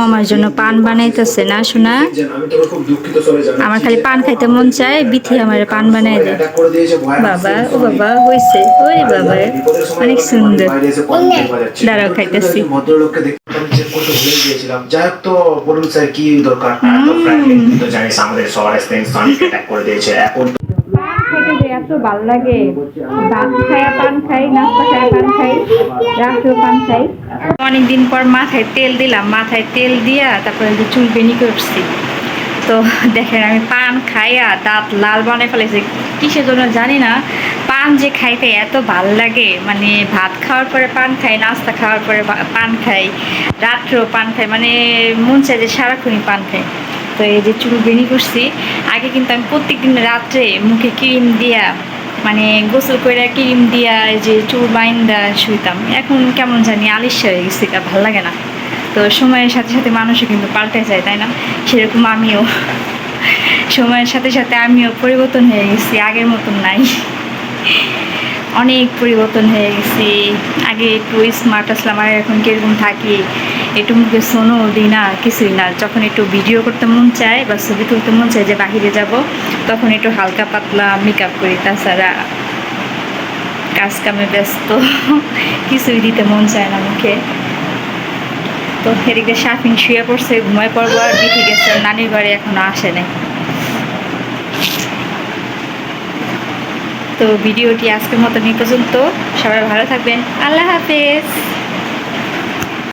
মামার জন্য পান বানাইতেছে না শোনা। আমার খালি পান খাইতে মন চায়, বিথি আমার পান বানাই দেয়। বাবা ও বাবা হয়েছে, ওরে বাবা অনেক সুন্দর। দাঁড়াও খাইতেছি। যাই হোক, তো বলুন স্যার কি দরকার? তো জানিস আমাদের সবার অ্যাটাক করে দিয়েছে এখন। পান খাইতে যে এত ভাল লাগে, ভাত খায়া পান খাই, নাস্তা খায়া পান খাই, রাত্রেও পান খাই। অনেকদিন পর মাথায় তেল দিলাম, মাথায় তেল দিয়া তারপরে চুল বেনি করছি। তো দেখেন আমি পান খাইয়া দাঁত লাল বানায় ফেলেছি, কিসের জন্য জানি না। পান যে খাইতে এত ভাল লাগে, মানে ভাত খাওয়ার পরে পান খাই, নাস্তা খাওয়ার পরে পান খাই, রাত্রেও পান খাই, মানে মন চায় যে সারাক্ষণই পান খাই। তো এই যে চুল বেনি করছি। আগে কিন্তু আমি প্রত্যেকদিন রাত্রে মুখে ক্রিম দিয়া, মানে গোসল করে ক্রিম দিয়া এই যে চুল বাইন্দা শুইতাম। এখন কেমন জানি আলিস্যা হয়ে গেছে, ভালো লাগে না। তো সময়ের সাথে সাথে মানুষও কিন্তু পাল্টে যায়, তাই না? সেরকম আমিও সময়ের সাথে সাথে আমিও পরিবর্তন হয়ে গেছি, আগের মতন নাই, অনেক পরিবর্তন হয়ে গেছি। আগে একটু স্মার্ট আসলাম, আর এখন কীরকম থাকি, একটু মুখে শোনো দিই না, কিছুই না। যখন একটু ভিডিও করতে মন চায় বা ছবি তুলতে মন চায় যে বাহিরে যাব, তখন একটু হালকা পাতলা মেকআপ করি, তাছাড়া কাজ কামে ব্যস্ত, কিছুই দিতে মন চায় না মুখে। তো এদিকে সাফিন শুয়ে পড়ছে, ঘুমায় পড়বো, আর বিথি গেছে নানির বাড়ি, এখনো আসে নাই। তো ভিডিওটি আজকের মতন এই পর্যন্ত। সবাই ভালো থাকবেন, আল্লাহ হাফেজ।